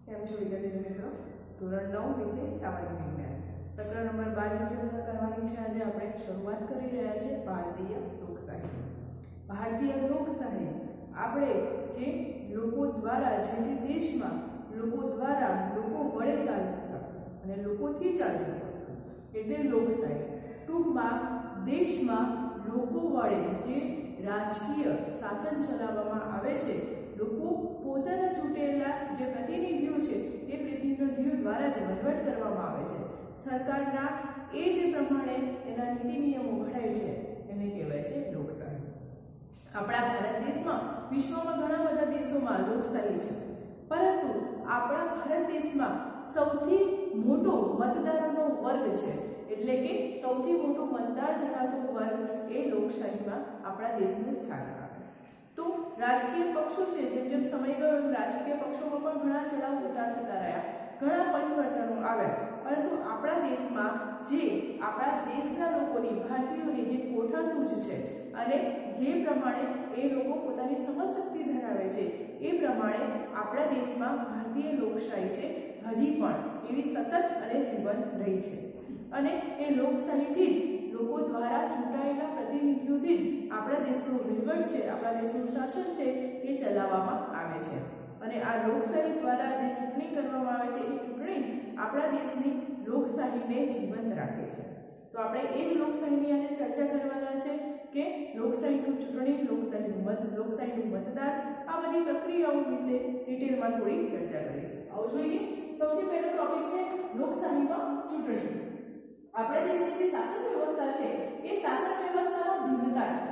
કેમ છો વિદ્યાર્થી મિત્રો? ધોરણ 9 વિષય સામાજિક વિજ્ઞાન પ્રકરણ નંબર 12 ની ચર્ચા કરવાની છે. આજે આપણે શરૂઆત કરી રહ્યા છીએ ભારતીય લોકશાહી. ભારતીય લોકશાહી આપણે જે લોકો દ્વારા જે દેશમાં લોકો દ્વારા લોકો વડે ચાલતું શાસન અને લોકોથી ચાલતું શાસન એટલે લોકશાહી. ટૂંકમાં દેશમાં લોકો વડે જે રાજકીય શાસન ચલાવવામાં આવે છે, લોકો પોતાના ચૂંટેલા જે પ્રતિનિધિઓ છે એ પ્રતિનિધિઓ દ્વારા જ વહીવટ કરવામાં આવે છે. સરકારના એ જે પ્રમાણે એના નીતિ નિયમો ઘડાય છે એને કહેવાય છે લોકશાહી. આપણા ભારત દેશમાં વિશ્વમાં ઘણા બધા દેશોમાં લોકશાહી છે, પરંતુ આપણા ભારત દેશમાં સૌથી મોટો મતદારોનો વર્ગ છે, એટલે કે સૌથી મોટો મતદાર ધરાવતો વર્ગ એ લોકશાહીમાં આપણા દેશનું સ્થાન આવે. તો રાજકીય પક્ષો છે, જેમ જેમ સમય ગયો એમ રાજકીય પક્ષોમાં પણ ઘણા ચડાવ ઉતાર થતા રહ્યા, ઘણા પરિવર્તનો આવ્યા, પરંતુ આપણા દેશમાં જે આપણા દેશના લોકોની ભારતીયોની જે કોઠાસૂઝ છે અને જે પ્રમાણે એ લોકો પોતાની સમજશક્તિ ધરાવે છે એ પ્રમાણે આપણા દેશમાં ભારતીય લોકશાહી છે હજી પણ એવી સતત અને જીવંત રહી છે. અને એ લોકશાહીથી જ લોકો દ્વારા ચૂંટાયેલા પ્રતિનિધિઓથી જ આપણા દેશનો વહીવટ છે, આપણા દેશનું શાસન છે એ ચલાવવામાં આવે છે. અને આ લોકશાહી દ્વારા જે ચૂંટણી કરવામાં આવે છે એ ચૂંટણી આપણા દેશની લોકશાહીને જીવંત રાખે છે. તો આપણે એ જ લોકશાહીની આજે ચર્ચા કરવાના છે કે લોકશાહીનું ચૂંટણી, લોકશાહીનું મતદાર, આ બધી પ્રક્રિયાઓ વિશે ડિટેલમાં થોડી ચર્ચા કરીશું. આવો જોઈએ. સૌથી પહેલો ટોપિક છે લોકશાહીમાં ચૂંટણી. આપણા દેશની જે શાસન વ્યવસ્થા છે એ શાસન વ્યવસ્થામાં ભિન્નતા છે,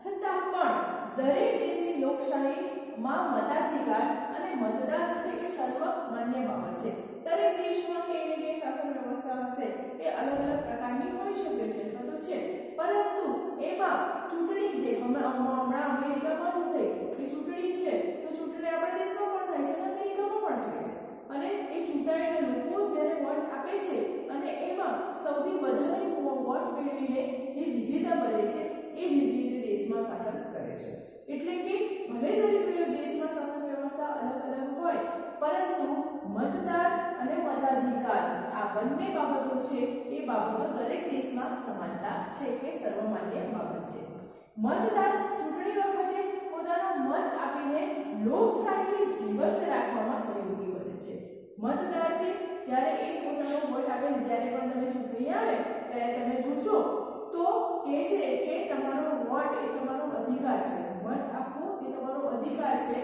છતાં પણ દરેક દેશની લોકશાહીમાં મતાધિકાર અને મતદાન છે એ સર્વમાન્ય બાબત છે. દરેક દેશમાં કે શાસન વ્યવસ્થા હશે એ અલગ અલગ પ્રકારની હોઈ શકે છે તો છે, પરંતુ એમાં ચૂંટણી જે હમણાં અમેરિકામાં જ થઈ એ ચૂંટણી છે, તો ચૂંટણી આપણા દેશમાં પણ થાય છે અને અમેરિકામાં પણ થાય છે. અને એ ચૂંટાયેલા લોકો જ્યારે વોટ આપે છે અને એમાં સૌથી વધારે વોટ મેળવીને જે વિજેતા બને છે એ જ રીતે દેશમાં શાસન કરે છે. એટલે કે ભલે દરેક દેશમાં શાસન વ્યવસ્થા અલગ અલગ હોય, પરંતુ મતદાર અને મતાધિકાર આ બંને બાબતો છે એ બાબતો દરેક દેશમાં સમાનતા છે કે સર્વમાન્ય બાબત છે. મતદાર ચૂંટણી વખતે પોતાનો મત આપીને લોકશાહીને જીવંત રાખવામાં સહયોગી બને છે. મતદાર છે જ્યારે એ પોતાનો વોટ આપે છે, જ્યારે પણ તમે ચૂંટણી આવે ત્યારે તમે જોશો તો કહે છે કે તમારો વોટ એ તમારો અધિકાર છે, મત આપવો એ તમારો અધિકાર છે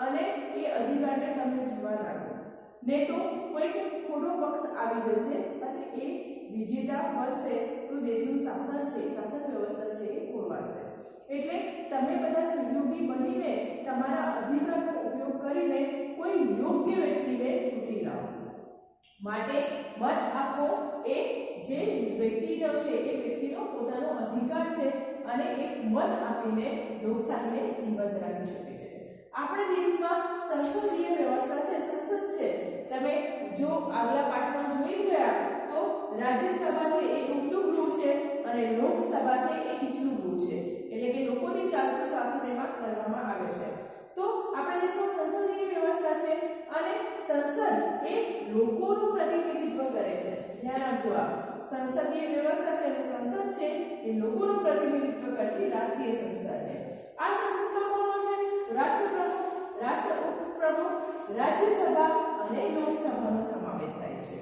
અને એ અધિકારને તમે જીવવા રાખો, ને તો કોઈક ખોટો પક્ષ આવી જશે અને એ વિજેતા બનશે તો દેશનું શાસન છે, શાસન વ્યવસ્થા છે એ ખોરવાશે. એટલે તમે બધા સહયોગી બનીને તમારા અધિકારનો ઉપયોગ કરીને કોઈ યોગ્ય વ્યક્તિને ચૂંટી લાવો. માટે મત આપવો એ જે વ્યક્તિનો છે એ વ્યક્તિનો પોતાનો અધિકાર છે અને એક મત આપીને લોકશાહીને જીવંત રાખી શકે છે. આપણા દેશમાં સંસદીય વ્યવસ્થા છે, સંસદ છે. તમે જો આગલા પાઠમાં જોઈ ગયા તો રાજ્યસભા છે એ ઉપલું ગૃહ છે અને લોકસભા છે એ નીચલું ગૃહ છે, એટલે કે લોકોથી ચાલતું શાસન એમાં કરવામાં આવે છે. તો આપણા દેશમાં સંસદીય વ્યવસ્થા છે અને સંસદ એ લોકોનું પ્રતિનિધિત્વ કરે છે. ધ્યાન આપજો, આ સંસદીય વ્યવસ્થા છે અને સંસદ છે એ લોકોનું પ્રતિનિધિત્વ કરતી રાષ્ટ્રીય સંસ્થા છે. આ સંસદમાં કોણ છે? રાષ્ટ્રપ્રમુખ, રાષ્ટ્ર ઉપપ્રમુખ, રાજ્યસભા અને લોકસભાનો સમાવેશ થાય છે.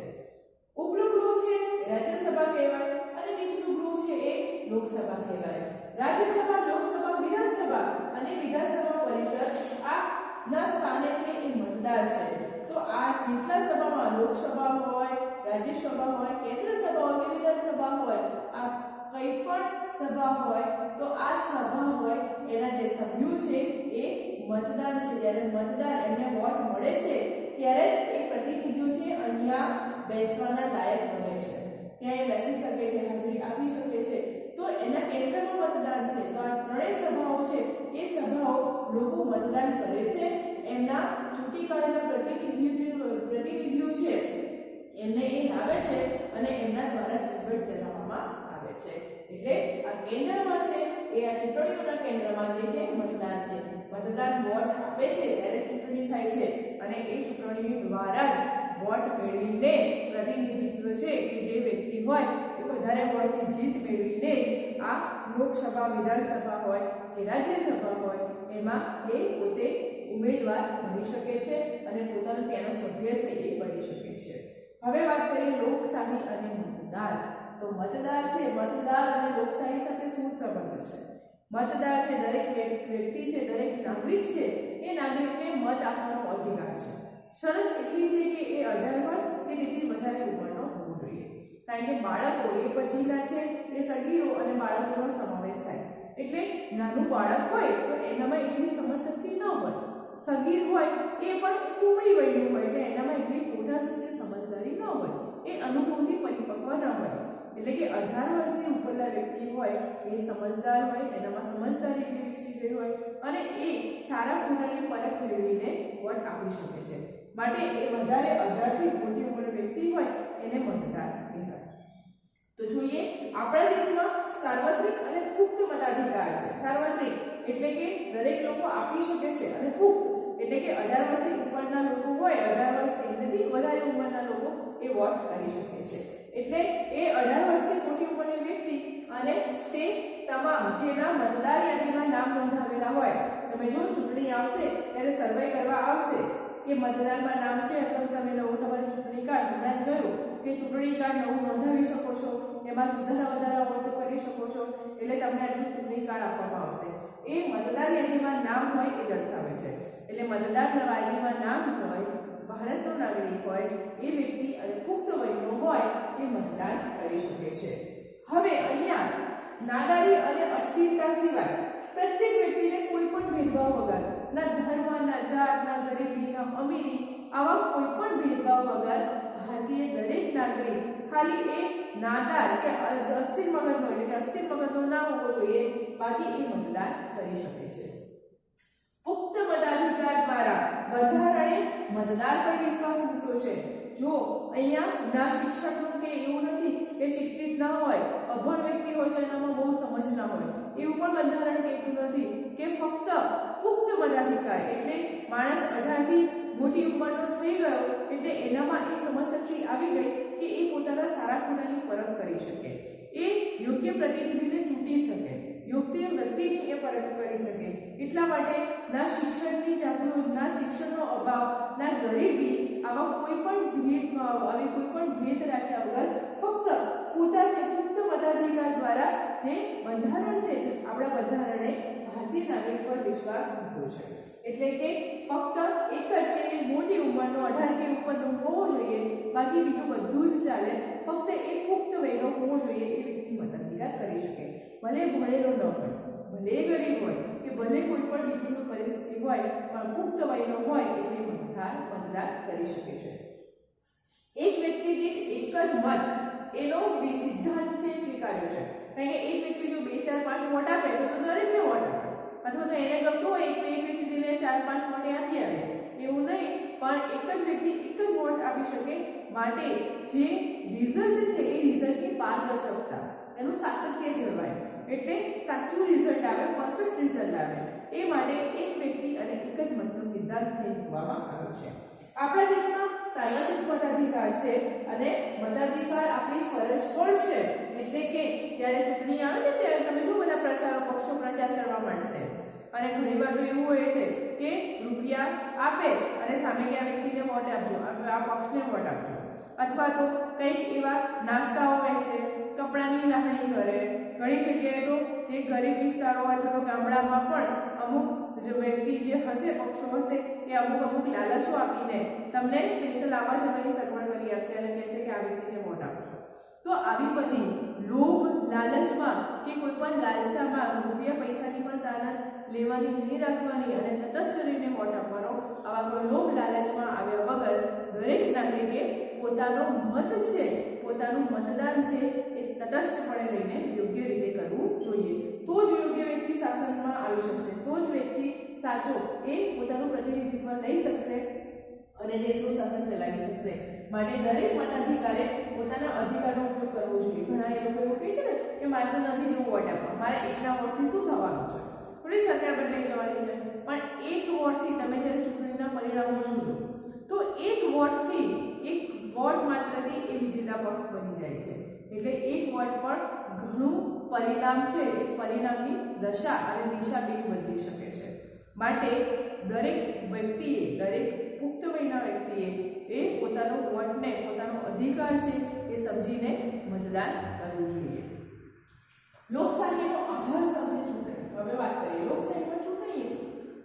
ઉપલું ગૃહ છે રાજ્યસભા કહેવાય અને નીચલું ગૃહ છે એ લોકસભા કહેવાય. રાજ્યસભા, લોકસભા, વિધાનસભા અને વિધાનસભા પરિષદ આ ના સ્થાને છે એ મતદાર છે. તો આ જેટલા સભામાં લોકસભા હોય, રાજ્યસભા હોય, કેન્દ્ર સભા હોય કે વિધાનસભા હોય, આ કંઈ પણ સભા હોય તો આ સભા હોય એના જે સભ્યો છે એ મતદાર છે. જ્યારે મતદાર એમને વોટ મળે છે ત્યારે જ એ પ્રતિનિધિઓ છે અહીંયા બેસવાના લાયક બને છે, ત્યાં એ બેસી શકે છે, હાજરી આપી શકે છે. તો એના કેન્દ્રમાં મતદાન છે. તો આ ત્રણેય સભાઓ છે એ સભાઓ લોકો મતદાન કરે છે, એમના ચૂંટી કાઢેલા પ્રતિનિધિઓ છે એમને એ લાવે છે અને એમના દ્વારા જ વહીવટ ચલાવવામાં આવે છે. એટલે આ કેન્દ્રમાં છે એ આ ચૂંટણીઓના કેન્દ્રમાં જે છે મતદાન છે. મતદાન વોટ આપે છે ત્યારે ચૂંટણી થાય થાય છે અને એ ચૂંટણી દ્વારા જ વોટ મેળવીને પ્રતિનિધિત્વ છે કે જે વ્યક્તિ હોય એ વધારે વોટથી જીત મેળવીને આ લોકસભા, વિધાનસભા હોય કે રાજ્યસભા હોય એમાં એ પોતે ઉમેદવાર બની શકે છે અને પોતાનો ત્યાંનો સભ્ય છે એ બની શકે છે. હવે વાત કરીએ લોકશાહી અને મતદાર. તો મતદાર છે, મતદાર અને લોકશાહી સાથે શું સંબંધ છે? મતદાર છે દરેક વ્યક્તિ છે, દરેક નાગરિક છે, એ નાગરિકને મત આપવાનો અધિકાર છે. શરત એટલી છે કે એ 18 વર્ષ કે તેથી વધારે ઉંમરનો હોવો જોઈએ. કારણ કે બાળકો એ પછીના છે એ સગીરો અને બાળકોનો સમાવેશ થાય. એટલે નાનું બાળક હોય તો એનામાં એટલી સમજશક્તિ ન હોય, સગીર હોય એ પણ કુંવરી વયનું હોય એટલે એનામાં એટલી મોટા સુધી સમજદારી ન હોય, એ અનુભવથી પરિપક્વ ન હોય. એટલે કે 18 વર્ષથી ઉપરના વ્યક્તિ હોય એ સમજદાર હોય, એનામાં સમજદારી એટલી વિકસી ગઈ હોય અને એ સારા ખોટાની પરખ મેળવીને વોટ આપી શકે છે. માટે એ વધારે 18 થી મોટી ઉંમરના વ્યક્તિ હોય એને મતદાર કહેવાય. તો જોઈએ આપણા દેશમાં સાર્વત્રિક અને પુખ્ત મતાધિકાર છે. સાર્વત્રિક એટલે કે દરેક લોકો આપી શકે છે અને પુખ્ત એટલે કે 18 વર્ષથી ઉપરના લોકો હોય, 18 વર્ષ થી વધારે ઉંમરના લોકો એ વોટ કરી શકે છે. એટલે એ 18 વર્ષથી મોટી ઉંમરની વ્યક્તિ અને તે તમામ જેના મતદાર યાદીમાં નામ નોંધાવેલા હોય, તમે જો ચૂંટણી આવશે ત્યારે સર્વે કરવા આવશે કે મતદારમાં નામ છે અથવા તમે નવું તમારું ચૂંટણી કાર્ડ હમણાં જ ગયું કે ચૂંટણી કાર્ડ નવું નોંધાવી શકો છો, એમાં સુધારા વધારા હોય તો કરી શકો છો, એટલે તમને આટલું ચૂંટણી કાર્ડ આપવામાં આવશે. એ મતદાર યાદીમાં નામ હોય એ દર્શાવે છે. એટલે મતદાર યાદીમાં નામ હોય, ભારતનો નાગરિક હોય એ વ્યક્તિ અને પુખ્ત વયનો હોય એ મતદાન કરી શકે છે. હવે અહીંયા નાદારી અને અસ્થિરતા સિવાય પ્રત્યેક વ્યક્તિને કોઈ પણ ભેદભાવ વગર, ના ધર્મ, ના જાત, ના ગરીબી, ના અમીરી, આવા કોઈ પણ ભેદભાવ વગર ભારતીય દરેક નાગરિક ખાલી એક નાદાર કે અસ્થિર મગજનો એટલે કે અસ્થિર મગજનો ના હોવો જોઈએ, બાકી એ મતદાન કરી શકે છે. પુખ્ત મતાધિકાર દ્વારા બંધારણે મતદાર પર વિશ્વાસ મૂક્યો છે. જો અહીંયા ના શિક્ષકનું કે એવું નથી કે શિક્ષિત ના હોય, અભણ વ્યક્તિ હોય તો એનામાં બહુ સમજ ના હોય, એવું પણ બંધારણ કહેતું નથી કે ફક્ત પુખ્ત મતાધિકાર એટલે માણસ 18 થી મોટી ઉંમરનો થઈ ગયો એટલે એનામાં એ સમજશક્તિ આવી ગઈ કે એ પોતાના સારા ખોટાની પરખ કરી શકે, એ યોગ્ય પ્રતિનિધિને ચૂંટી શકે, યોગ્ય વ્યક્તિની એ પરખ કરી શકે. એટલા માટે ના શિક્ષણની જાગૃતિ, ના શિક્ષણનો અભાવ, ના ગરીબી, આવા કોઈ પણ ભેદભાવ, આવી કોઈ પણ ભેદ રાખ્યા વગર ફક્ત પોતાને પુખ્ત મતાધિકાર દ્વારા જે બંધારણ છે આપણા બંધારણે ભારતીય નાગરિક પર વિશ્વાસ મૂક્યો છે. એટલે કે ફક્ત એક જ કે મોટી ઉંમરનો 18 કે ઉપરનો હોવો જોઈએ, બાકી બીજું બધું જ ચાલે, ફક્ત એક પુખ્ત વયનો હોવો જોઈએ એ વ્યક્તિ મતાધિકાર કરી શકે. ભલે ભણેલો ન હોય, ભલે ગરીબ હોય કે ભલે કોઈ પણ બીજી પરિસ્થિતિ હોય, પણ પુખ્ત વયનો હોય એટલે મતદાર કરી શકે છે. એક વ્યક્તિ દીઠ એક જ મત એનો સિદ્ધાંત છે સ્વીકાર્યો છે. કારણ કે એક વ્યક્તિ જો 2, 4, 5 વોટ આપે તો દરેકને વોટ આપે, અથવા તો એને ગમતો હોય એક વ્યક્તિને 4, 5 વોટ આપી આવે, એવું નહીં, પણ એક જ વ્યક્તિ એક જ વોટ આપી શકે. માટે જે રિઝલ્ટ છે એ રિઝલ્ટની પારદર્શકતા, એનું સાતત્ય જળવાય, એટલે સાચું રિઝલ્ટ આવે, પરફેક્ટ રિઝલ્ટ આવે, એ માટે એક વ્યક્તિ અને એક જ મતનો સિદ્ધાંત છે મૂકવામાં આવ્યો છે. આપણા દેશમાં સાર્વત્રિક મતાધિકાર છે અને મતાધિકાર આપણી ફરજ પણ છે. એટલે કે જ્યારે ચૂંટણી આવે છે ત્યારે તમે જો બધા પક્ષો પ્રચાર કરવા માંડશે અને ઘણી વાર તો એવું હોય છે કે રૂપિયા આપે અને સામે કે આ વ્યક્તિને વોટ આપજો, આ પક્ષને વોટ આપજો, અથવા તો કંઈક એવા નાસ્તાઓ હોય છે, કપડાની લાગણી કરે. ઘણી જગ્યાએ તો જે ગરીબ વિસ્તારો અથવા તો ગામડામાં પણ અમુક વ્યક્તિ જે હશે, પક્ષો હશે, એ અમુક લાલચો આપીને તમને સ્પેશિયલ આવા જવાની સગવડ કરી આપશે અને કહેશે કે આ વ્યક્તિને વોટ આપજો. તો આવી બધી લોભ લાલચમાં કે કોઈ પણ લાલસામાં રૂપિયા પૈસાની પણ દાનત લેવાની નહીં રાખવાની અને તટસ્થ રહીને વોટ આપવાનો, આવા કોઈ લોભ લાલચમાં આવ્યા વગર દરેક નાગરિકે પોતાનો મત છે, પોતાનું મતદાન છે એ તટસ્થપણે રહીને યોગ્ય રીતે કરવું જોઈએ. તો જ યોગ્ય વ્યક્તિ શાસનમાં આવી શકશે, તો જ વ્યક્તિ સાચો એ પોતાનું પ્રતિનિધિત્વ લઈ શકશે અને દેશનું શાસન ચલાવી શકશે. માટે દરેક મતાધિકારે પોતાના અધિકારનો ઉપયોગ કરવો જોઈએ. ઘણા એ લોકો એવું કહે છે ને કે મારે તો નથી જેવું વોટ આપવા, મારે એકના વોટથી શું થવાનું છે, થોડી સરકાર બદલાઈ જવાની છે, પણ એક વોટથી તમે જ્યારે ચૂંટણીના પરિણામો વોટથી એક વોટ માત્રથી એ વિજેતા પક્ષ બની જાય છે. એટલે એક વોટ પણ ઘણું પરિણામ છે, એક પરિણામની દશા અને દિશા બે બદલી શકે છે. માટે દરેક વ્યક્તિએ, દરેક પુખ્ત વયના વ્યક્તિએ એ પોતાનો વોટને, પોતાનો અધિકાર છે એ સમજીને મતદાન કરવું જોઈએ. લોકશાહીનો આધાર સ્તંભ છે ચૂંટણી. હવે વાત કરીએ લોકશાહીમાં ચૂંટણી શું?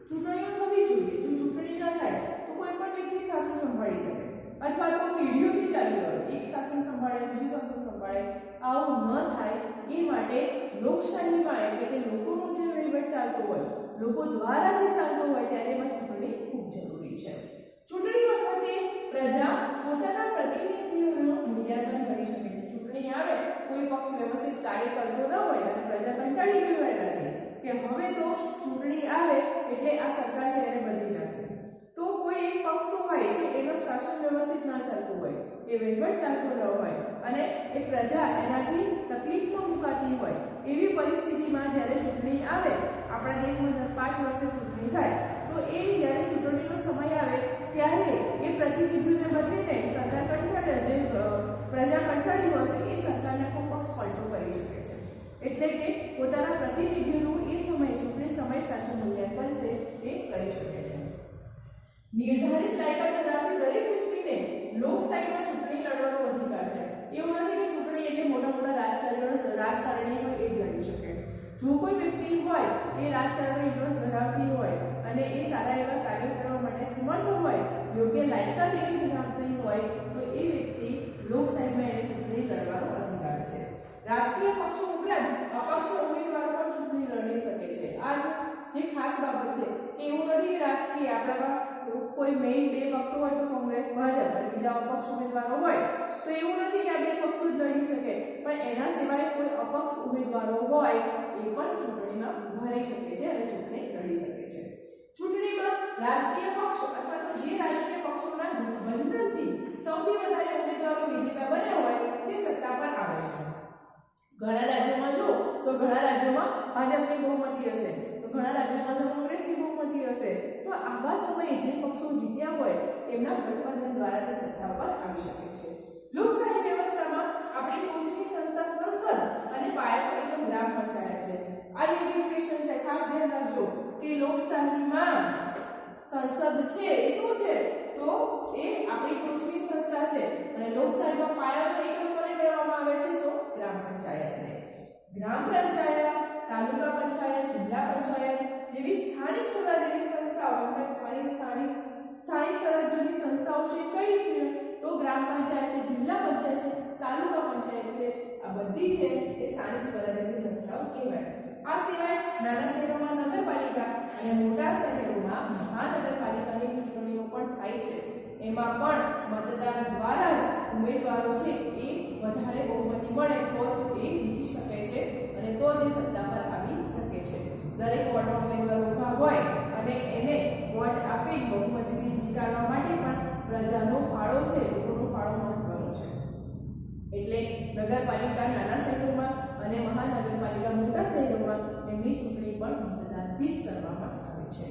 ચૂંટણીઓ થવી જોઈએ. જો ચૂંટણી ન થાય તો કોઈ પણ વ્યક્તિ શાસન સંભાળી શકે, અથવા તો પેઢીઓથી ચાલી આવે, એક શાસન સંભાળે બીજું શાસન સંભાળે, આવું ન થાય એ માટે લોકશાહીમાં એટલે કે લોકોનો જે વહીવટ ચાલતો હોય, લોકો દ્વારા જે ચાલતો હોય ત્યારે એમાં ચૂંટણી ખૂબ જરૂરી છે. ચૂંટણી વખતે પ્રજા પોતાના પ્રતિનિધિઓનું મૂલ્યાંકન કરી શકે છે. ચૂંટણી આવે, કોઈ પક્ષ વ્યવસ્થિત કાર્ય કરતો ન હોય અને પ્રજા કંટાળી ગઈ હોય એનાથી કે હવે તો ચૂંટણી આવે એટલે આ સરકાર છે એને બદલી નાખે, તો કોઈ એક પક્ષ તો હોય કે એનો શાસન વ્યવસ્થિત ના ચાલતું હોય, એ વહીવટ ચાલતો ન હોય અને એ પ્રજા એનાથી તકલીફમાં મુકાતી હોય, એવી પરિસ્થિતિમાં જ્યારે ચૂંટણી આવે, આપણા દેશમાં 5 વર્ષે ચૂંટણી થાય, તો એ જ્યારે ચૂંટણીનો સમય આવે ત્યારે એ પ્રતિનિધિઓને બદલીને સરકાર કંટાળે, જે પ્રજા કંટાળી હોય તો એ સરકારને કોઈ પક્ષ પલટો કરી શકે છે. એટલે કે પોતાના પ્રતિનિધિઓનું એ સમય, ચૂંટણી સમય સાચું મૂલ્યાંકન છે એ કરી શકે છે. નિર્ધારિત લાયકાત ધરાવતી દરેક વ્યક્તિને લોકશાહીમાં ચૂંટણી લડવાનો અધિકાર છે. એવું નથી કે ચૂંટણી એટલે મોટા રાજકારણી હોય એ જ લડી શકે. જો કોઈ વ્યક્તિ હોય એ રાજકારણમાં ઇન્ટરેસ્ટ ધરાવતી હોય અને એ સારા એવા કાર્ય કરવા માટે સમર્થ હોય, યોગ્ય લાયકાત એવી ધરાવતી હોય, તો એ વ્યક્તિ લોકશાહીમાં એને ચૂંટણી લડવાનો અધિકાર છે. રાજકીય પક્ષો ઉપરાંત અપક્ષ ઉમેદવારો પણ ચૂંટણી લડી શકે છે. આ જે ખાસ બાબત છે કે એવું નથી કે રાજકીય આપણામાં કોઈ મેઇન 2 પક્ષો હોય તો કોંગ્રેસ, ભાજપ અને બીજા અપક્ષ ઉમેદવારો હોય, તો એવું નથી કે આ 2 પક્ષો જ લડી શકે, પણ એના સિવાય કોઈ અપક્ષ ઉમેદવારો હોય એ પણ ચૂંટણીમાં ઉભા રહી શકે છે અને ચૂંટણી લડી શકે છે. ચૂંટણીમાં રાજકીય પક્ષ અથવા તો જે રાજકીય પક્ષોના બંધનથી સૌથી વધારે ઉમેદવારો વિજેતા બન્યા હોય તે સત્તા પર આવે છે. ઘણા રાજ્યોમાં જો તો ઘણા રાજ્યોમાં ભાજપની બહુમતી હશે, તો ઘણા રાજ્યોમાં કોંગ્રેસની બહુમતી હશે, તો આવા સમયે જે પક્ષો જીત્યા હોય એમના ગઠબંધન દ્વારા તે સત્તા પર આવી શકે છે. લોકશાહી વ્યવસ્થામાં આપણી ટોચની સંસ્થા સંસદ અને પાયાનો એકમ ગ્રામ પંચાયત છે. આ એક ક્વેશ્ચન છે, ખાસ ધ્યાન રાખજો કે લોકશાહીમાં સંસદ છે એ શું છે? તો એ આપણી ટોચની સંસ્થા છે અને લોકશાહીમાં પાયાનો એકમ કોને ગણવામાં આવે છે? તો ગ્રામ પંચાયતને. ગ્રામ પંચાયત, તાલુકા પંચાયત, જિલ્લા પંચાયત જેવી સ્થાનિક સ્વરાજ્યની સંસ્થાઓ, સ્થાનિક સ્વરાજ્યની સંસ્થાઓ છે કઈ છે? તો ગ્રામ પંચાયત છે, જિલ્લા પંચાયત છે, તાલુકા પંચાયત છે, આ બધી છે એ સ્થાનિક સ્વરાજ્યની સંસ્થાઓ કહેવાય. આ સિવાય નાના શહેરોમાં નગરપાલિકા અને મોટા શહેરોમાં મહાનગરપાલિકાની ચૂંટણીઓ પણ થાય છે. એમાં પણ મતદાન દ્વારા જ ઉમેદવારો છે એ વધારે બહુમતી મળે તો જ એ જીતી શકે છે અને તો જ એ સત્તા પર આવી શકે છે. દરેક વોર્ડમાં ઉમેદવારો ઊભા હોય અને એને વોટ આપી બહુમતીથી જીતાડવા માટે પણ પ્રજાનો ફાળો છે, લોકોનો ફાળો મહત્વનો છે. એટલે નગરપાલિકા નાના શહેરોમાં અને મહાનગરપાલિકા મોટા શહેરોમાં એમની ચૂંટણી પણ મતદાનથી જ કરવામાં આવે છે.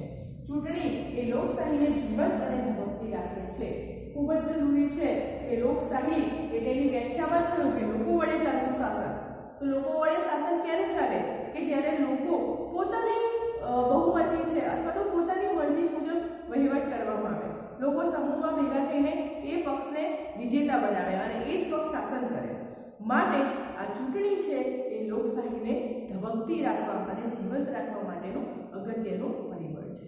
ચૂંટણી એ લોકશાહીને જીવંત અને ધબકતી રાખે છે. ખૂબ જ જરૂરી છે કે લોકશાહી એટલે એની વ્યાખ્યામાં થયું કે લોકો વડે ચાલતું શાસન. તો લોકો વડે શાસન ક્યારે ચાલે? કે જ્યારે લોકો પોતાની બહુમતી છે અથવા તો પોતાની મરજી મુજબ વહીવટ કરવામાં આવે, લોકો સમૂહમાં ભેગા થઈને એ પક્ષને વિજેતા બનાવે અને એ જ પક્ષ શાસન કરે. માટે આ ચૂંટણી છે એ લોકશાહીને ધબકતી રાખવા અને જીવંત રાખવા માટેનું અગત્યનું પરિબળ છે.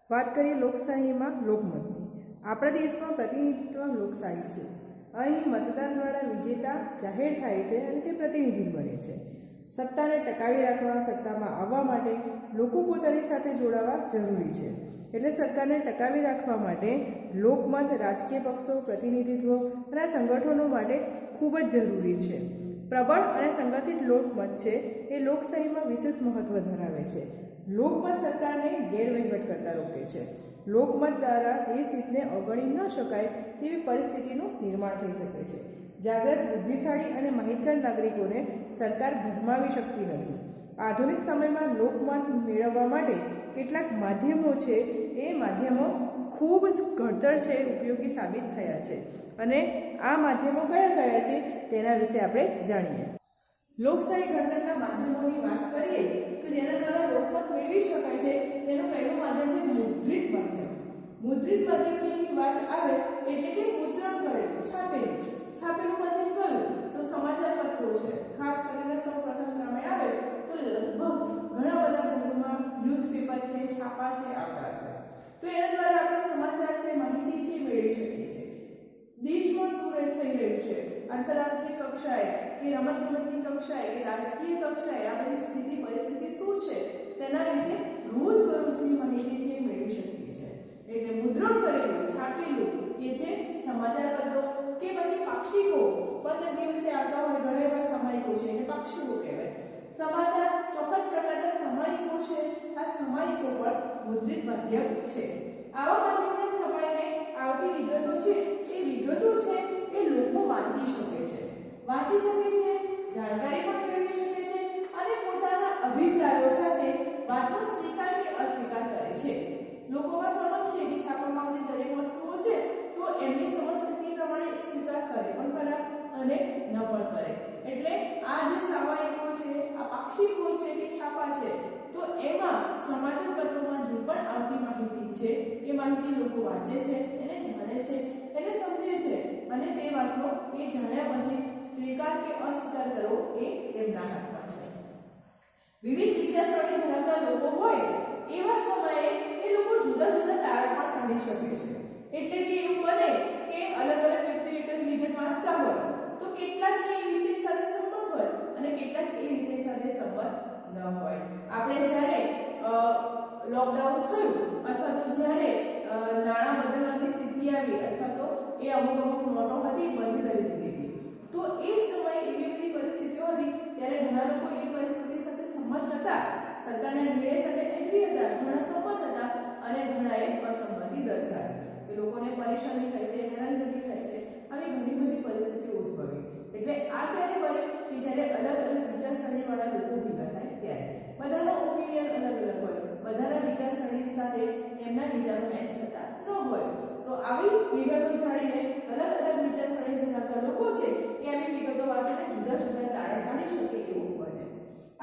વાત કરીએ લોકશાહીમાં લોકમતની. આપણા દેશમાં પ્રતિનિધિત્વ લોકશાહી છે. અહીં મતદાન દ્વારા વિજેતા જાહેર થાય છે અને તે પ્રતિનિધિ બને છે. સત્તાને ટકાવી રાખવા, સત્તામાં આવવા માટે લોકો પોતાની સાથે જોડાવા જરૂરી છે. એટલે સરકારને ટકાવી રાખવા માટે લોકમત, રાજકીય પક્ષો, પ્રતિનિધિત્વ અને સંગઠનો માટે ખૂબ જ જરૂરી છે. પ્રબળ અને સંગઠિત લોકમત છે એ લોકશાહીમાં વિશેષ મહત્વ ધરાવે છે. લોકમત સરકારને ગેરવહીવટ કરતા રોકે છે. લોકમત દ્વારા દેશ હિતને અવગણી ન શકાય તેવી પરિસ્થિતિનું નિર્માણ થઈ શકે છે. જાગૃત, બુદ્ધિશાળી અને માહિતગાર નાગરિકોને સરકાર ભરમાવી શકતી નથી. આધુનિક સમયમાં લોકમત મેળવવા માટે કેટલાક માધ્યમો છે એ માધ્યમો ખૂબ ઘડતર છે, ઉપયોગી સાબિત થયા છે. અને આ માધ્યમો કયા કયા છે તેના વિશે આપણે જાણીએ. લોકશાહી ઘડતરના માધ્યમોની વાત કરીએ તો જેના દ્વારા લોકમત મેળવી શકાય છે તેનું પહેલું માધ્યમ છે મુદ્રિત માધ્યમ. મુદ્રિત માધ્યમની વાત આવે એટલે કે મુદ્રણ કરેલું, છાપેલું માધ્યમ કયું તો સમાચાર પત્રો છે. ખાસ કરીને સૌ પ્રથમ ક્રમે આવે તો લગભગ ઘણા બધા ઘરોમાં ન્યૂઝપેપર છે, છાપા છે આવતા હશે. તો એના દ્વારા આપણે સમાચાર છે, માહિતી છે મેળવી શકીએ છીએ. દેશમાં શું થઈ રહ્યું છે, આંતરરાષ્ટ્રીય કક્ષાએ કે રમતગમતની કક્ષાએ કે રાજકીય કક્ષાએ આ બધી સ્થિતિ પરિસ્થિતિ શું છે તેના વિશે રોજબરોજની માહિતી છે મેળવી શકીએ છીએ. એટલે મુદ્રણ કરેલું, છાપેલું એ છે સમાચાર પત્રો કે પછી પાક્ષિકો. 15 દિવસે આવતા હોય ઘણા એવા સામયિકો છે એને પાક્ષિકો કહેવાય. સમાચાર ચોક્કસ પ્રકારના સામયિકો છે, આ સામયિકો પણ મુદ્રિત માધ્યમ છે. આવા માધ્યમમાં છપાઈને આવતી વિગતો છે એ લોકો વાંચી શકે છે, જાણકારી પણ મેળવી શકે છે અને પોતાના અભિપ્રાયો સાથે વાતનો સ્વીકાર કે અસ્વીકાર કરે છે. લોકોમાં સમજ છે કે છાપવામાં આવતી દરેક વસ્તુઓ છે તો એમની સમજ શક્તિ પ્રમાણે એ સ્વીકાર કરે પણ ખરા અને ન પણ કરે. એટલે આ જે સામયિકો છે, આ પાક્ષિકો છે કે છાપા છે, તો એમાં સમાચાર પત્રોમાં જે પણ આવતી માહિતી છે એ માહિતી લોકો વાંચે છે, એને જાણે છે, એને સમજે છે અને તે વાતનો એ જાણ્યા પછી સ્વીકાર કે અસ્વીકાર કરવો એ તેમના હાથમાં છે. વિવિધ વિચારસરણી ધરાવતા લોકો હોય એવા સમયે એ લોકો જુદા જુદા તારણ પણ કાઢી શકે છે. એટલે કે એવું બને કે અલગ અલગ વ્યક્તિઓ એક જ વિગત વાંચતા હોય તો કેટલાક એ વિષય સાથે સંમત હોય અને કેટલાક એ વિષય સાથે સંમત ન હોય. આપણે જ્યારે લોકડાઉન થયું અથવા તો જ્યારે નાણાં બદલવાની સ્થિતિ આવી અથવા તો એ અમુક નોટો હતી બંધ કરી દીધી તો એ સમયે એવી બધી પરિસ્થિતિઓ હતી ત્યારે ઘણા લોકો એ પરિસ્થિતિ સાથે સંમત હતા, સરકારના નિર્ણય સાથે એગ્રી હતા, ઘણા સંમત હતા અને ઘણાએ અસંમતિ દર્શાવી. એ લોકોને પરેશાની થાય છે, હેરાનગતિ થાય છે, આવી ઘણી બધી પરિસ્થિતિઓ ઉદ્ભવી. એટલે આ ત્યારે બને કે જ્યારે અલગ અલગ વિચારસરણીવાળા લોકો ભેગા થાય ત્યારે બધાનો ઓપિનિયન અલગ અલગ હોય, બધાના વિચારસરણી સાથે એમના વિચારો મેચ થતા ન હોય. તો આવી વિગતો જાણીને અલગ અલગ વિચારસરણી ધરાવતા લોકો છે એ આવી વિગતો વાંચીને જુદા જુદા તારણ કાઢી શકે એવું બને.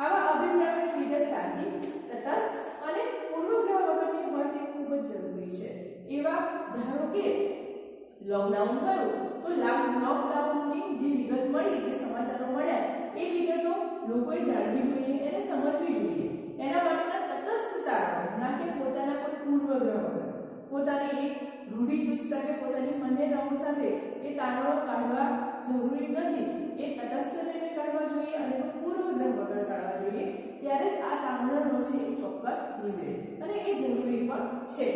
આવા અભિપ્રાયોની વિગત સાચી, તટસ્થ અને પૂર્વગ્રહ વગરની હોય તે ખૂબ જ જરૂરી છે. એવા ધારો કે લોકડાઉન થયું તો લોકડાઉનની જે વિગત મળી, જે સમાચારો મળ્યા એ વિગતો લોકોએ જાણવી જોઈએ, એને સમજવી જોઈએ. એના માટેના તટસ્થ તારણો, ના કે પોતાના કોઈ પૂર્વગ્રહ વગર, પોતાની એક રૂઢિચુસ્તતા કે પોતાની માન્યતાઓ સાથે એ તારણો કાઢવા જરૂરી નથી. એ તટસ્થ રહીને કાઢવા જોઈએ અને કોઈ પૂર્વગ્રહ વગર કાઢવા જોઈએ. ત્યારે જ આ તારણો છે એ ચોક્કસ નીવડે અને એ જરૂરી પણ છે.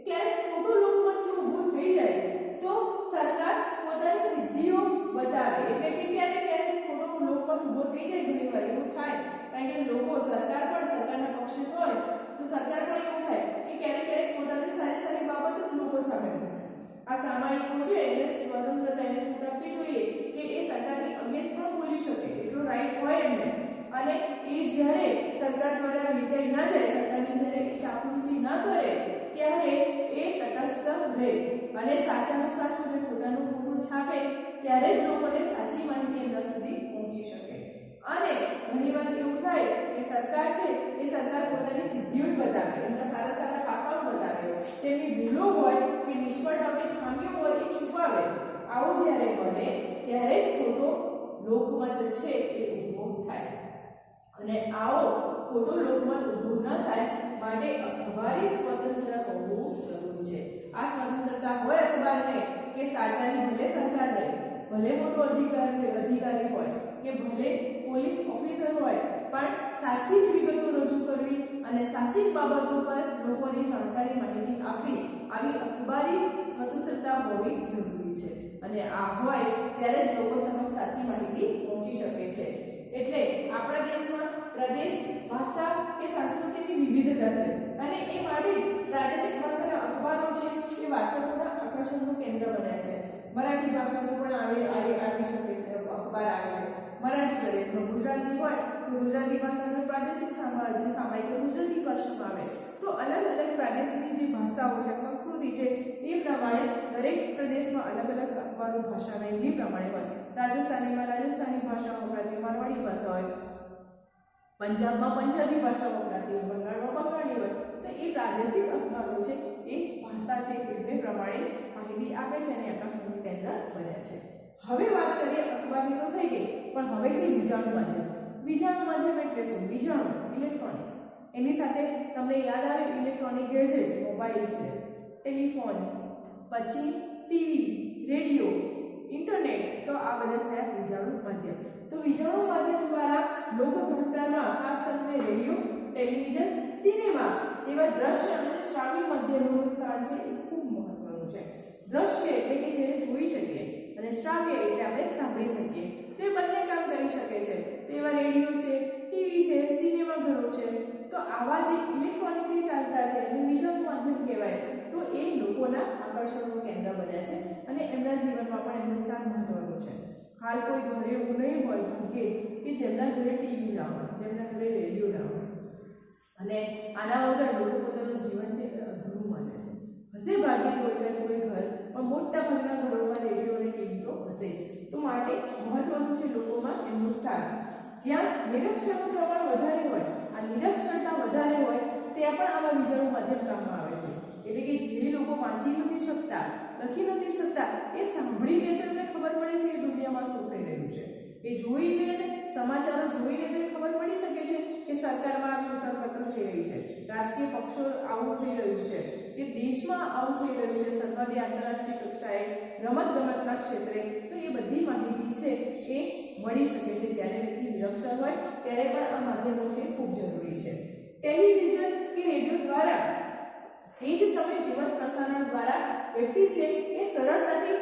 ક્યારેક ખોટું લોકમત જો ઊભું થઈ જાય તો સરકાર પોતાની સિદ્ધિઓ બતાવે. એટલે કે ક્યારેક ખોટો લોકમત ઊભો થઈ જાય, ઘણી વાર એવું થાય કારણ કે લોકો સરકારના પક્ષે હોય તો સરકાર પણ એવું થાય કે ક્યારેક પોતાની સારી બાબતો લોકો સામે આ સામાયિકો છે એને સ્વતંત્રતા, એને છૂટ આપવી જોઈએ કે એ સરકારની અગેન્સ્ટ પણ બોલી શકે, એટલો રાઈટ હોય એમને. અને એ જ્યારે સરકાર દ્વારા વિજય ના જાય, સરકારની જ્યારે એ ચાપલૂસી ના કરે ત્યારે એ તટસ્થ રહે અને સાચાનું સાચું અને ખોટાનું ખોટું છાપે ત્યારે જ લોકોને સાચી માહિતી એમના સુધી પહોંચી શકે. અને ઘણીવાર એવું થાય કે સરકાર છે એ સરકાર પોતાની સિદ્ધિઓ જ બતાવે, એમના સારા પાસાઓ બતાવે, તેમની ભૂલો હોય કે નિષ્ફળતાઓ કે ખામીઓ હોય એ છુપાવે. આવું જ્યારે બને ત્યારે જ ખોટો લોકમત છે એ ઊભો થાય. અને આવો ખોટો લોકમત ઊભું ન થાય માટે અખબારી સ્વતંત્ર હોવું જરૂરી છે. આ સ્વતંત્રતા હોય અખબારને કે સાચાની ભલે સરકાર રહે, ભલે મોટો અધિકારી હોય કે ભલે પોલીસ ઓફિસર હોય, પણ સાચી જ વિગતો રજૂ કરવી અને સાચી જ બાબતો પર લોકોની જાણકારી માહિતી આપવી, આવી અખબારી સ્વતંત્રતા હોવી જરૂરી છે. અને આ હોય ત્યારે જ લોકો સમક્ષ સાચી માહિતી પહોંચી શકે છે. એટલે આપણા દેશમાં પ્રદેશ, ભાષા કે સંસ્કૃતિની વિવિધતા છે અને એ માટે પ્રાદેશિક ભાષાના અખબારો છે એ વાચકોના આકર્ષણનું કેન્દ્ર બન્યા છે. મરાઠી ભાષાનું પણ આવી શકે છે, અખબાર આવે છે. મરાઠી પ્રદેશમાં ગુજરાતી હોય તો ગુજરાતી ભાષાનું પ્રાદેશિક જે સામાયિક ગુજરાતી ભાષામાં આવે તો અલગ અલગ પ્રાદેશિક જે ભાષાઓ છે, સંસ્કૃતિ છે, એ પ્રમાણે દરેક પ્રદેશમાં અલગ અલગ અખબારો ભાષાના એમની પ્રમાણે હોય. રાજસ્થાનીમાં રાજસ્થાની ભાષા વપરાતી, મારવાડી ભાષા હોય, પંજાબમાં પંજાબી ભાષા વપરાતી હોય, બંગાળમાં બંગાળી હોય. તો એ પ્રાદેશિક અખબારો છે એ ભાષા છે એને પ્રમાણે માહિતી આપે છે અને આકાશવાણી કેન્દ્ર બન્યા છે. હવે વાત કરીએ અખબારની તો થઈ ગઈ, પણ હવે છે વિજાણુ માધ્યમ. વિજાણુ માધ્યમ એટલે શું? વિજાણુ ઇલેક્ટ્રોનિક, એની સાથે તમને યાદ આવે ઇલેક્ટ્રોનિક ગેજેટ, મોબાઈલ છે, ટેલિફોન, પછી ટીવી, રેડિયો, ઇન્ટરનેટ. તો આ બધા થયા વિજાણુ માધ્યમ. તો વિજાણુ માધ્યમ દ્વારા લોકઘટનામાં ખાસ કરીને રેડિયો, ટેલિવિઝન, સિનેમા જેવા દ્રશ્ય અને શ્રાવ્ય માધ્યમોનું સ્થાન છે એ ખૂબ મહત્વનું છે. દ્રશ્ય એટલે કે જેને જોઈ શકીએ અને શ્રાવ્ય એટલે આપણે સાંભળી શકીએ. તો એ બંને કામ કરી શકે છે. તો એવા રેડિયો છે, ટીવી છે, સિનેમાઘરો છે. તો આવા જે ઇલેક્ટ્રોનિકથી ચાલતા છે એને વિજાણુ માધ્યમ કહેવાય. તો એ લોકોના આકર્ષણનું કેન્દ્ર બન્યા છે અને એમના જીવનમાં પણ એમનું સ્થાન મહત્વનું છે. હાલ કોઈ ઘરે એવું નહીં હોય કે જેમના ઘરે ટીવી ના હોય, જેમના ઘરે રેડિયો ના હોય, અને આના વગર લોકો પોતાનું જીવન છે અધૂરું માને છે. હશે ભાગ્ય કોઈ ઘર, પણ મોટા ભાગના ઘરોમાં રેડિયો અને ટીવી તો હશે જ. તો માટે મહત્વનું છે લોકોમાં એમનું સ્થાન. જ્યાં નિરક્ષરનું પ્રમાણ વધારે હોય, આ નિરક્ષરતા વધારે હોય ત્યાં પણ આવા વિજાણુ માધ્યમ કામમાં આવે છે. એટલે કે જે લોકો વાંચી નથી શકતા, લખી નથી શકતા, એ સાંભળીને તેમને ખબર પડે છે કે દુનિયામાં શું થઈ રહ્યું છે. એ જોઈને, સમાચારો જોઈને તેને ખબર પડી શકે છે કે સરકારમાં આવી ઉથલપાથલ થઈ રહી છે, રાજકીય પક્ષો આવું થઈ રહ્યું છે, કે દેશમાં આવું થઈ રહ્યું છે, સરહદે આંતરરાષ્ટ્રીય કક્ષાએ, રમતગમતના ક્ષેત્રે. તો એ બધી માહિતી છે એ મળી શકે છે. જ્યારે વ્યક્તિ નિરક્ષર હોય ત્યારે પણ આ માધ્યમો છે ખૂબ જરૂરી છે. ટેલિવિઝન કે રેડિયો દ્વારા તે જ સમયે જીવન પ્રસારણ દ્વારા વ્યક્તિ છે એ સરળતાથી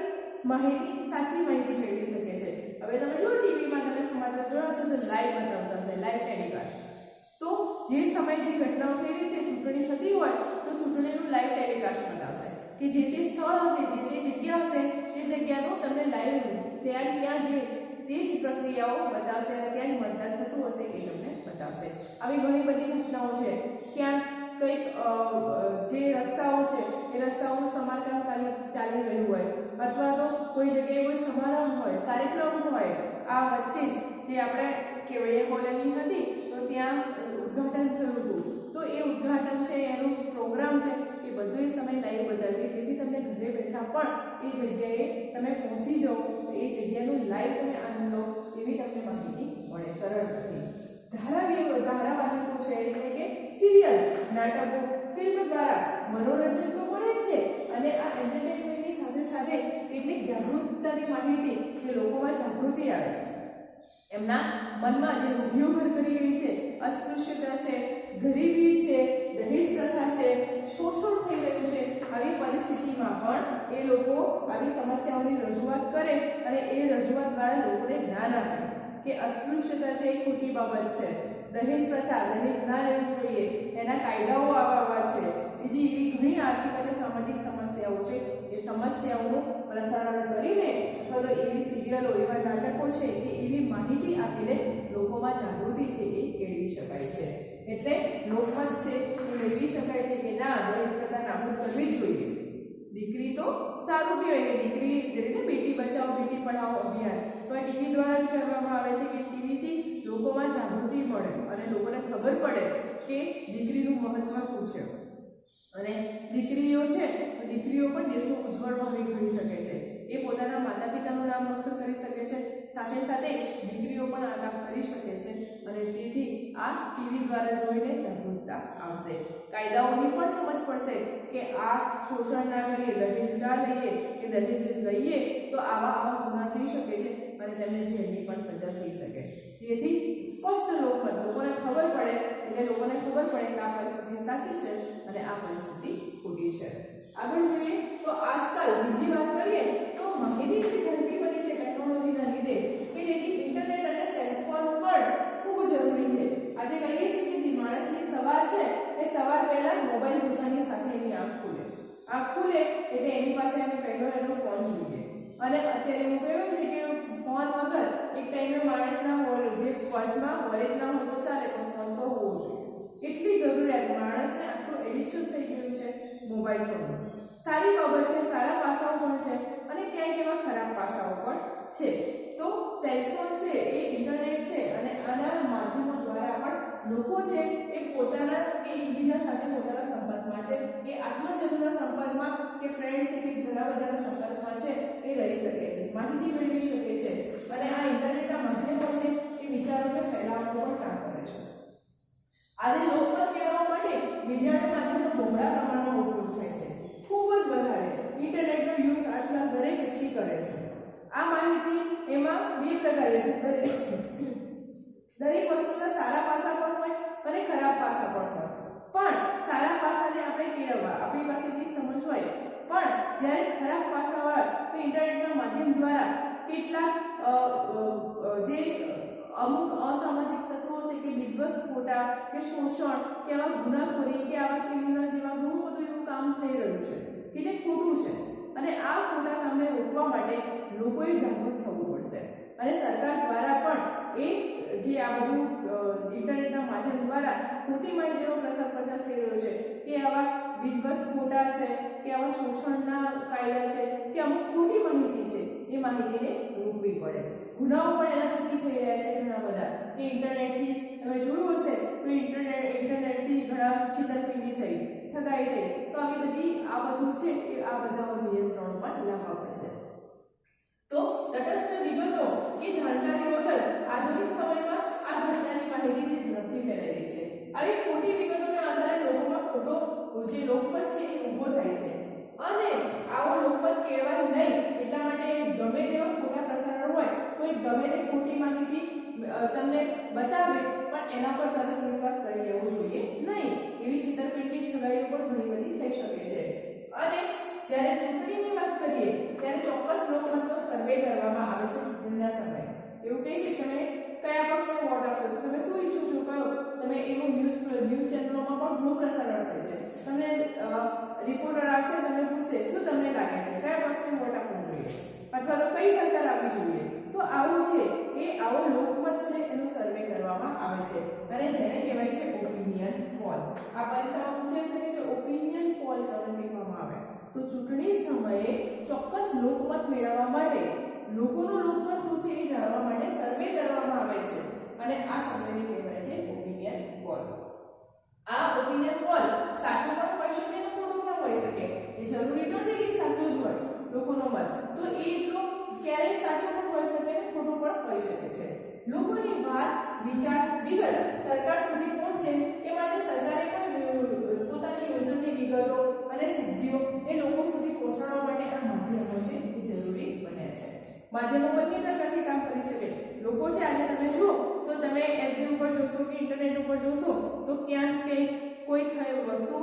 માહિતી, સાચી માહિતી મેળવી શકે છે. હવે તમે જો ટીવીમાં તમે સમાચાર જોયા છો તો લાઈવ બતાવતા હશે, લાઈવ ટેલિકાસ્ટ. તો જે સમયે જે ઘટનાઓ થઈ રહી છે, ચૂંટણી થતી હોય તો ચૂંટણીનું લાઈવ ટેલિકાસ્ટ બતાવશે કે જે તે સ્થળ હશે, જે તે જગ્યા હશે, તે જગ્યાનું તમને લાઈવ ત્યાં જે તે જ પ્રક્રિયાઓ બતાવશે અને ત્યાં મતદાન થતું હશે એ તમને બતાવશે. આવી ઘણી બધી ઘટનાઓ છે. ક્યાંક કંઈક જે રસ્તાઓ છે એ રસ્તાઓનું સમારકામ ચાલી રહ્યું હોય, અથવા તો કોઈ જગ્યાએ કોઈ સમારંભ હોય, કાર્યક્રમ હોય, આ વચ્ચે જે આપણે કેવડિયા કોલોની હતી તો ત્યાં ઉદ્ઘાટન થયું હતું. તો એ ઉદ્ઘાટન છે, એનું પ્રોગ્રામ છે, એ બધું એ સમય લાઈવ બતાવીએ, જેથી તમને ઘરે બેઠા પણ એ જગ્યાએ તમે પહોંચી જાઓ, એ જગ્યાનું લાઈવ તમે આનંદ લો એવી તમને માહિતી મળે સરળતાથી. ધારાવાહિકો છે એટલે કે સિરિયલ, નાટકો, ફિલ્મ દ્વારા મનોરંજન તો મળે છે અને આ એન્ટરટેનમેન્ટની સાથે સાથે કેટલીક જાગૃતતાની માહિતી, જે લોકોમાં જાગૃતિ આવે, એમના મનમાં જે રૂઢિઓ ઘર કરી રહી છે, અસ્પૃશ્યતા છે, ગરીબી છે, દહેજ પ્રથા છે, શોષણ થઈ રહ્યું છે, આવી પરિસ્થિતિમાં પણ એ લોકો આવી સમસ્યાઓની રજૂઆત કરે અને એ રજૂઆત દ્વારા લોકોને જ્ઞાન આપે કે અસ્પૃશ્યતા છે એ ખોટી બાબત છે, દહેજ પ્રથા, દહેજ ના લેવું જોઈએ, એના કાયદાઓ આવા છે, બીજી એવી ઘણી આર્થિક અને સામાજિક સમસ્યાઓ છે. એ સમસ્યાઓનું પ્રસારણ કરીને અથવા તો એવી સિરિયલો, એવા નાટકો છે કે એવી માહિતી આપીને લોકોમાં જાગૃતિ છે એ કેળવી શકાય છે. એટલે લોકમત છે એ મેળવી શકાય છે કે ના, દહેજ પ્રથા નાબૂદ કરવી જ જોઈએ. દીકરી તો સારું કહેવાય કે દીકરી બેટી બચાવો બેટી પઢાઓ અભિયાન તો આ ટીવી દ્વારા જ કરવામાં આવે છે કે ટીવીથી લોકોમાં જાગૃતિ મળે અને લોકોને ખબર પડે કે દીકરીનું મહત્વ શું છે. અને દીકરીઓ છે તો દીકરીઓ પણ દેશનું ઉજ્જવળ ભવિષ્ય ઘડી શકે છે. એ પોતાના માતા પિતાનું નામ રોશન કરી શકે છે, સાથે સાથે દીકરીઓ પણ આ કામ કરી શકે છે અને તેથી આ ટીવી દ્વારા જોઈને જાગૃતતા આવશે. કાયદાઓની પણ સમજ પડશે કે આ શોષણ ના કરીએ, દહેજ ના લઈએ કે દહેજ લઈએ તો આવા ગુના થઈ શકે છે અને તેમને જેલની પણ સજા થઈ શકે. જેથી સ્પષ્ટ લોકમત લોકોને ખબર પડે, એટલે લોકોને ખબર પડે કે આ પરિસ્થિતિ સાચી છે અને આ પરિસ્થિતિ ખોટી છે. આગળ જોઈએ તો આજકાલ બીજી વાત કરીએ તો માહિતી એટલી ઝડપી બની છે ટેકનોલોજીના લીધે કે જેથી ઇન્ટરનેટ અને સેલફોન પણ ખૂબ જરૂરી છે. આજે કહીએ છીએ કે માણસની સવાર છે એ સવાર પહેલા મોબાઈલ જોવાની સાથે એની આંખ ખુલે એટલે એની પાસે એને પહેલો એનો ફોન જોઈએ. અને અત્યારે એવું કહેવાય છે કે ફોન વગર એક ટાઈમે માણસના જે પર્સમાં વોલેટ ના હોય તો ચાલે, પણ ફોન તો હોવો જોઈએ. મોબાઈલ ફોન સારી બાબત છે, સારા પાસાઓ પણ છે અને ક્યાંક એવા ખરાબ પાસાઓ પણ છે. તો સેલફોન છે એ ઇન્ટરનેટ છે અને આના માધ્યમો દ્વારા પણ લોકો છે એ પોતાના કે એકબીજા સાથે પોતાના સંપર્કમાં છે, એ આત્મજનોના સંપર્કમાં કે ફ્રેન્ડ છે કે ઘણા બધાના સંપર્કમાં છે એ રહી શકે છે, માહિતી મેળવી શકે છે અને આ ઇન્ટરનેટના માધ્યમો છે એ વિચારોને ફેલાવવાનું પણ કામ કરે છે. આજે લોકમત મેળવવા માટે વિજ્ઞાન માધ્યમનો બહોળા પ્રમાણમાં ઉપયોગ થાય છે, ખૂબ જ વધારે. ઇન્ટરનેટનો યુઝ આજકાલ દરેક વ્યક્તિ કરે છે. આ માહિતી એમાં બે પ્રકારે છે, દરેક વસ્તુના સારા પાસા પણ હોય અને ખરાબ પાસા પણ હોય. પણ સારા પાસાને આપણે કેળવવા, આપણી પાસેથી સમજ હોય, પણ જ્યારે ખરાબ પાસા હોય તો ઇન્ટરનેટના માધ્યમ દ્વારા કેટલાક જે અમુક અસામાજિક તત્વો છે કે વિધ્વસ ખોટા કે શોષણ કે આવા ગુનાખોરી કે આવા ક્રિમિનલ જેવા ઘણું બધું એવું કામ થઈ રહ્યું છે કે જે ખોટું છે અને આ ખોટા કામને રોકવા માટે લોકોએ જાગૃત થવું પડશે અને સરકાર દ્વારા પણ એ જે આ બધું ઇન્ટરનેટના માધ્યમ દ્વારા ખોટી માહિતીનો પ્રસાર પ્રચાર થઈ રહ્યો છે કે આવા વિધ્વસ ખોટા છે કે આવા શોષણના કાયદા છે કે અમુક ખોટી માહિતી છે એ માહિતીને રોકવી પડે. ગુનાઓ પણ એના થકી થઈ રહ્યા છે ઘણા બધા કે ઇન્ટરનેટથી તમે જોયું હશે તો ઇન્ટરનેટથી ઘણા છેતરપિંડી થઈ, ઠગાઈ થઈ, તો આવી બધી આ બધું છે એ આ બધા નિયંત્રણો પણ લાવવા પડશે. તો તટસ્થ વિગતો કે જાણકારી વગર આધુનિક સમયમાં આ ઘટનાની માહિતી ઝડપથી ફેલાઈ રહી છે. આવી ખોટી વિગતોના આધારે લોકોમાં ખોટો જે લોકમત છે એ ઊભો થાય છે અને આવો લોકમત કેળવાય નહીં એટલા માટે ગમે તેવા ખોટા પ્રસારણ હોય, કોઈ ગમે તે ખોટી માહિતી તમને બતાવે પણ એના પર તરત વિશ્વાસ કરી લેવો જોઈએ નહીં. એવી છેતરપિંડી ઠગાઈઓ પણ ઘણી બધી થઈ શકે છે. અને જ્યારે ચૂંટણીની વાત કરીએ ત્યારે ચોક્કસ લોકમતનો સર્વે કરવામાં આવે છે ચૂંટણીના સમયે. એવું કહે છે કે તમે કયા પક્ષને વોટ આપશો, તો તમે શું ઈચ્છો છો કયો, તમે એવું ન્યૂઝ ચેનલોમાં પણ ઘણું પ્રસારણ થાય છે. તમને રિપોર્ટર આવશે, તમને પૂછશે શું તમને લાગે છે કયા પક્ષને વોટ આપવો જોઈએ અથવા તો કઈ સરકાર આવવી જોઈએ. તો આવું છે એ આવો લોકમત છે એનો સર્વે કરવામાં આવે છે અને જેને કહેવાય છે ઓપિનિયન પોલ. આ પરીક્ષામાં પૂછાઈ શકે છે ઓપિનિયન પોલ કોને કહેવામાં આવે. તો ચૂંટણી સમયે ચોક્કસ લોકમત મેળવવા માટે લોકોનું લોકમત શું છે એ જાણવા માટે સર્વે કરવામાં આવે છે અને આ સર્વેને કહેવાય છે ઓપિનિયન પોલ. આ ઓપિનિયન પોલ સાચો પણ હોઈ શકે અને ખોટો પણ હોઈ શકે. એ જરૂરી નથી કે સાચો જ હોય લોકોનો મત, તો એ એટલો ક્યારેક સાચો પણ હોઈ શકે અને ખોટો પણ હોઈ શકે છે. લોકોની વાત, વિચાર, વિગત સરકાર સુધી પહોંચે એ માટે સરકારે પણ પોતાની યોજનાની વિગતો અને સિદ્ધિઓ એ લોકો સુધી પહોંચાડવા માટે આ માધ્યમો છે એ જરૂરી બન્યા છે. માધ્યમો બંને પ્રકારથી કામ કરી શકે. લોકો છે આજે તમે જુઓ તો તમે એફબી ઉપર જોશો કે ઇન્ટરનેટ ઉપર જોશો તો ક્યાંક કંઈક કોઈ વસ્તુ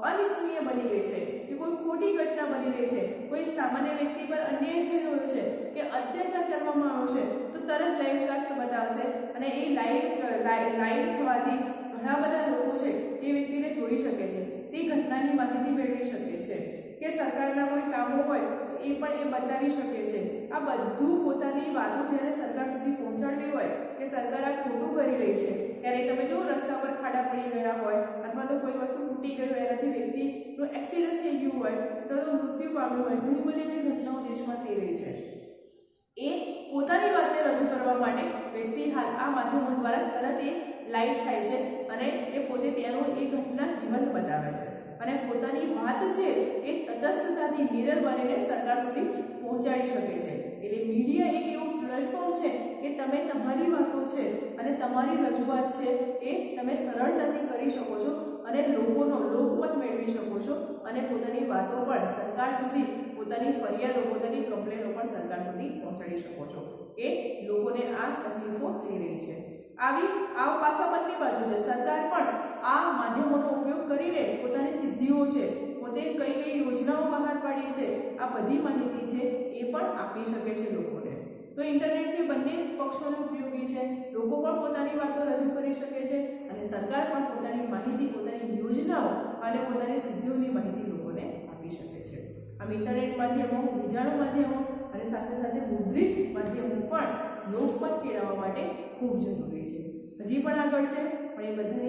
અનિચ્છનીય બની ગઈ છે કે કોઈ ખોટી ઘટના બની રહી છે, કોઈ સામાન્ય વ્યક્તિ પર અન્યાય થઈ રહ્યો છે કે અત્યાચાર કરવામાં આવ્યો છે તો તરત લાઈવ કાસ્ટ બતાવશે અને એ લાઈવ થવાથી ઘણા બધા લોકો છે એ વ્યક્તિને જોઈ શકે છે, તે ઘટનાની માહિતી મેળવી શકે છે કે સરકારના કોઈ કામો હોય તો એ પણ એ બતાવી શકે છે. આ બધું પોતાની વાતો જ્યારે સરકાર સુધી પહોંચાડવી હોય કે સરકાર આ ખોટું કરી રહી છે ત્યારે તમે જો રસ્તા પર ખાડા પડી ગયા હોય અથવા તો કોઈ વસ્તુ તૂટી ગઈ હોય, એનાથી વ્યક્તિનું એક્સિડન્ટ થઈ ગયું હોય તો મૃત્યુ પામ્યું હોય, ઘણી બધી એવી ઘટનાઓ દેશમાં થઈ રહી છે. એ પોતાની વાતને રજૂ કરવા માટે વ્યક્તિ હાલ આ માધ્યમો દ્વારા તરત એ લાઈવ થાય છે અને એ પોતે ત્યાંનું એ ઘટના જીવંત બતાવે છે અને પોતાની વાત છે એ તટસ્થતાથી મિરર બનીને સરકાર સુધી પહોંચાડી શકે છે. એટલે મીડિયા એક એવું પ્લેટફોર્મ છે કે તમે તમારી વાતો છે અને તમારી રજૂઆત છે એ તમે સરળતાથી કરી શકો છો અને લોકોનો લોકમત મેળવી શકો છો અને પોતાની વાતો પણ સરકાર સુધી, પોતાની ફરિયાદો, પોતાની કમ્પ્લેનો પણ સરકાર સુધી પહોંચાડી શકો છો કે લોકોને આ તકલીફો થઈ રહી છે. આ પાસા બંને બાજુ છે. સરકાર પણ આ માધ્યમોનો ઉપયોગ કરીને પોતાની સિદ્ધિઓ છે, પોતે કઈ કઈ યોજનાઓ બહાર પાડી છે, આ બધી માહિતી છે એ પણ આપી શકે છે લોકોને. તો ઇન્ટરનેટ છે બંને પક્ષોને ઉપયોગી છે. લોકો પણ પોતાની વાતો રજૂ કરી શકે છે અને સરકાર પણ પોતાની માહિતી, પોતાની યોજનાઓ અને પોતાની સિદ્ધિઓની માહિતી લોકોને આપી શકે છે. આમ ઇન્ટરનેટ માધ્યમો, બીજાણુ માધ્યમો અને સાથે સાથે મુદ્રિત માધ્યમો પણ લોકમત કેળવવા માટે ખૂબ જરૂરી છે. હજી પણ આગળ છે પણ એ બધા